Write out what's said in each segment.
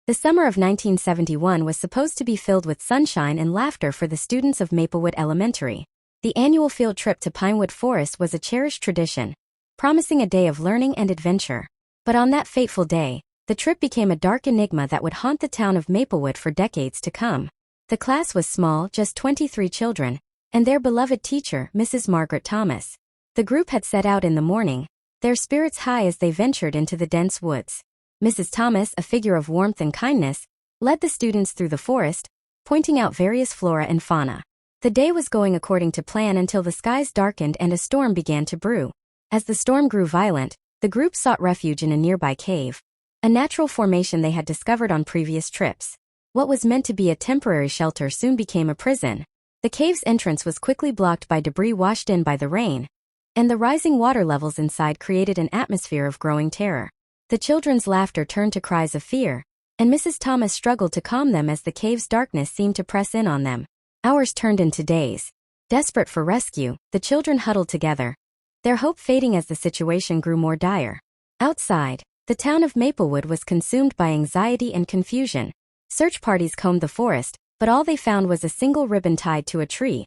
The summer of 1971 was supposed to be filled with sunshine and laughter for the students of Maplewood Elementary. The annual field trip to Pinewood Forest was a cherished tradition, promising a day of learning and adventure. But on that fateful day, the trip became a dark enigma that would haunt the town of Maplewood for decades to come. The class was small, just 23 children, and their beloved teacher, Mrs. Margaret Thomas. The group had set out in the morning, their spirits high as they ventured into the dense woods. Mrs. Thomas, a figure of warmth and kindness, led the students through the forest, pointing out various flora and fauna. The day was going according to plan until the skies darkened and a storm began to brew. As the storm grew violent, the group sought refuge in a nearby cave, a natural formation they had discovered on previous trips. What was meant to be a temporary shelter soon became a prison. The cave's entrance was quickly blocked by debris washed in by the rain, and the rising water levels inside created an atmosphere of growing terror. The children's laughter turned to cries of fear, and Mrs. Thomas struggled to calm them as the cave's darkness seemed to press in on them. Hours turned into days. Desperate for rescue, the children huddled together, their hope fading as the situation grew more dire. Outside, the town of Maplewood was consumed by anxiety and confusion. Search parties combed the forest, but all they found was a single ribbon tied to a tree,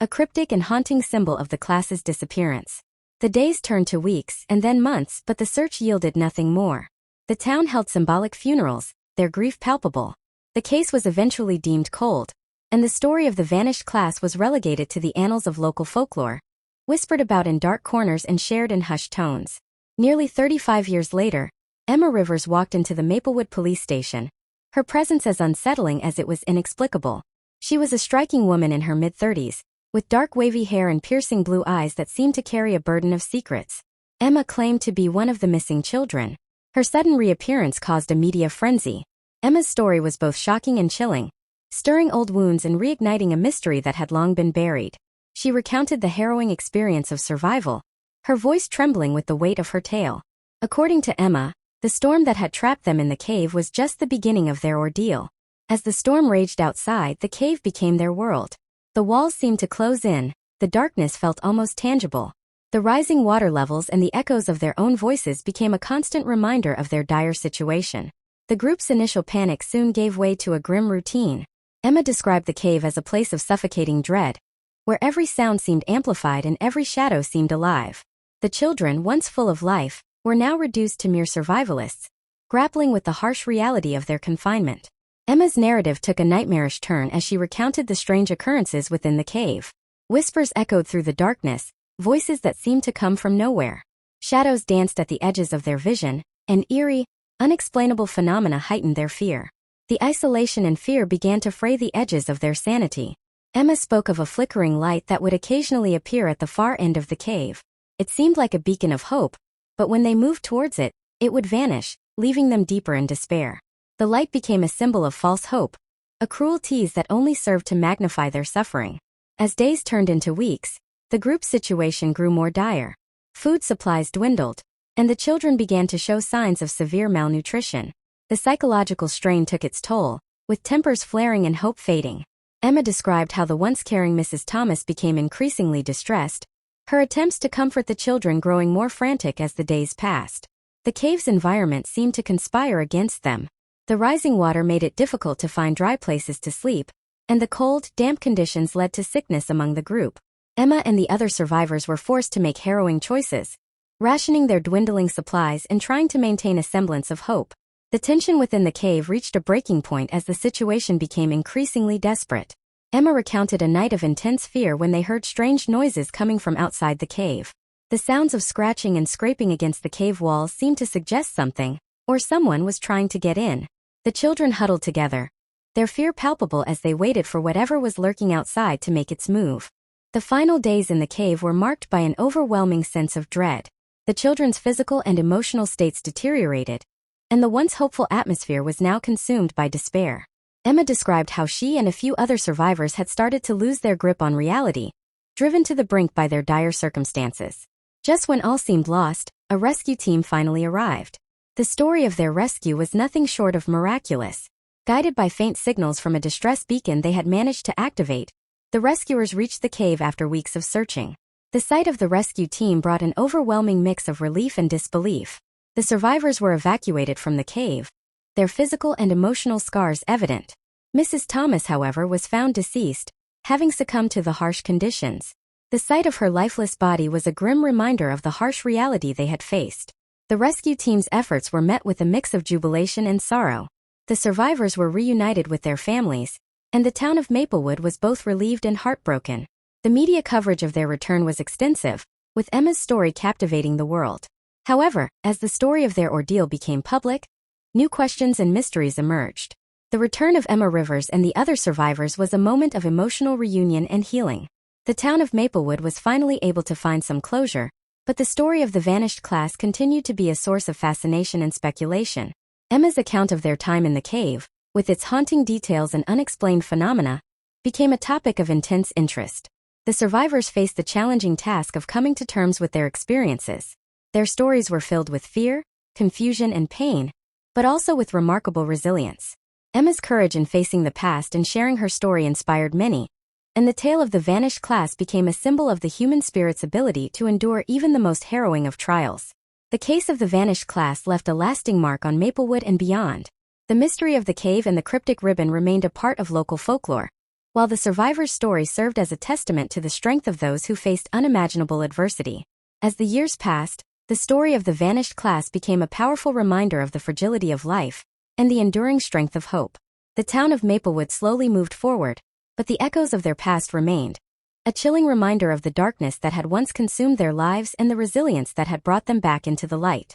a cryptic and haunting symbol of the class's disappearance. The days turned to weeks and then months, but the search yielded nothing more. The town held symbolic funerals, their grief palpable. The case was eventually deemed cold, and the story of the vanished class was relegated to the annals of local folklore, whispered about in dark corners and shared in hushed tones. Nearly 35 years later, Emma Rivers walked into the Maplewood police station, her presence as unsettling as it was inexplicable. She was a striking woman in her mid-30s, with dark wavy hair and piercing blue eyes that seemed to carry a burden of secrets. Emma claimed to be one of the missing children. Her sudden reappearance caused a media frenzy. Emma's story was both shocking and chilling, stirring old wounds and reigniting a mystery that had long been buried. She recounted the harrowing experience of survival, her voice trembling with the weight of her tale. According to Emma, the storm that had trapped them in the cave was just the beginning of their ordeal. As the storm raged outside, the cave became their world. The walls seemed to close in, the darkness felt almost tangible. The rising water levels and the echoes of their own voices became a constant reminder of their dire situation. The group's initial panic soon gave way to a grim routine. Emma described the cave as a place of suffocating dread, where every sound seemed amplified and every shadow seemed alive. The children, once full of life, were now reduced to mere survivalists, grappling with the harsh reality of their confinement. Emma's narrative took a nightmarish turn as she recounted the strange occurrences within the cave. Whispers echoed through the darkness, voices that seemed to come from nowhere. Shadows danced at the edges of their vision, and eerie, unexplainable phenomena heightened their fear. The isolation and fear began to fray the edges of their sanity. Emma spoke of a flickering light that would occasionally appear at the far end of the cave. It seemed like a beacon of hope, but when they moved towards it, it would vanish, leaving them deeper in despair. The light became a symbol of false hope, a cruel tease that only served to magnify their suffering. As days turned into weeks, the group's situation grew more dire. Food supplies dwindled, and the children began to show signs of severe malnutrition. The psychological strain took its toll, with tempers flaring and hope fading. Emma described how the once caring Mrs. Thomas became increasingly distressed, her attempts to comfort the children growing more frantic as the days passed. The cave's environment seemed to conspire against them. The rising water made it difficult to find dry places to sleep, and the cold, damp conditions led to sickness among the group. Emma and the other survivors were forced to make harrowing choices, rationing their dwindling supplies and trying to maintain a semblance of hope. The tension within the cave reached a breaking point as the situation became increasingly desperate. Emma recounted a night of intense fear when they heard strange noises coming from outside the cave. The sounds of scratching and scraping against the cave walls seemed to suggest something, or someone was trying to get in. The children huddled together, their fear palpable as they waited for whatever was lurking outside to make its move. The final days in the cave were marked by an overwhelming sense of dread. The children's physical and emotional states deteriorated, and the once hopeful atmosphere was now consumed by despair. Emma described how she and a few other survivors had started to lose their grip on reality, driven to the brink by their dire circumstances. Just when all seemed lost, a rescue team finally arrived. The story of their rescue was nothing short of miraculous. Guided by faint signals from a distress beacon they had managed to activate, the rescuers reached the cave after weeks of searching. The sight of the rescue team brought an overwhelming mix of relief and disbelief. The survivors were evacuated from the cave, their physical and emotional scars evident. Mrs. Thomas, however, was found deceased, having succumbed to the harsh conditions. The sight of her lifeless body was a grim reminder of the harsh reality they had faced. The rescue team's efforts were met with a mix of jubilation and sorrow. The survivors were reunited with their families, and the town of Maplewood was both relieved and heartbroken. The media coverage of their return was extensive, with Emma's story captivating the world. However, as the story of their ordeal became public, new questions and mysteries emerged. The return of Emma Rivers and the other survivors was a moment of emotional reunion and healing. The town of Maplewood was finally able to find some closure, but the story of the vanished class continued to be a source of fascination and speculation. Emma's account of their time in the cave, with its haunting details and unexplained phenomena, became a topic of intense interest. The survivors faced the challenging task of coming to terms with their experiences. Their stories were filled with fear, confusion, and pain, but also with remarkable resilience. Emma's courage in facing the past and sharing her story inspired many, and the tale of the vanished class became a symbol of the human spirit's ability to endure even the most harrowing of trials. The case of the vanished class left a lasting mark on Maplewood and beyond. The mystery of the cave and the cryptic ribbon remained a part of local folklore, while the survivors' story served as a testament to the strength of those who faced unimaginable adversity. As the years passed, the story of the vanished class became a powerful reminder of the fragility of life and the enduring strength of hope. The town of Maplewood slowly moved forward, but the echoes of their past remained, a chilling reminder of the darkness that had once consumed their lives and the resilience that had brought them back into the light.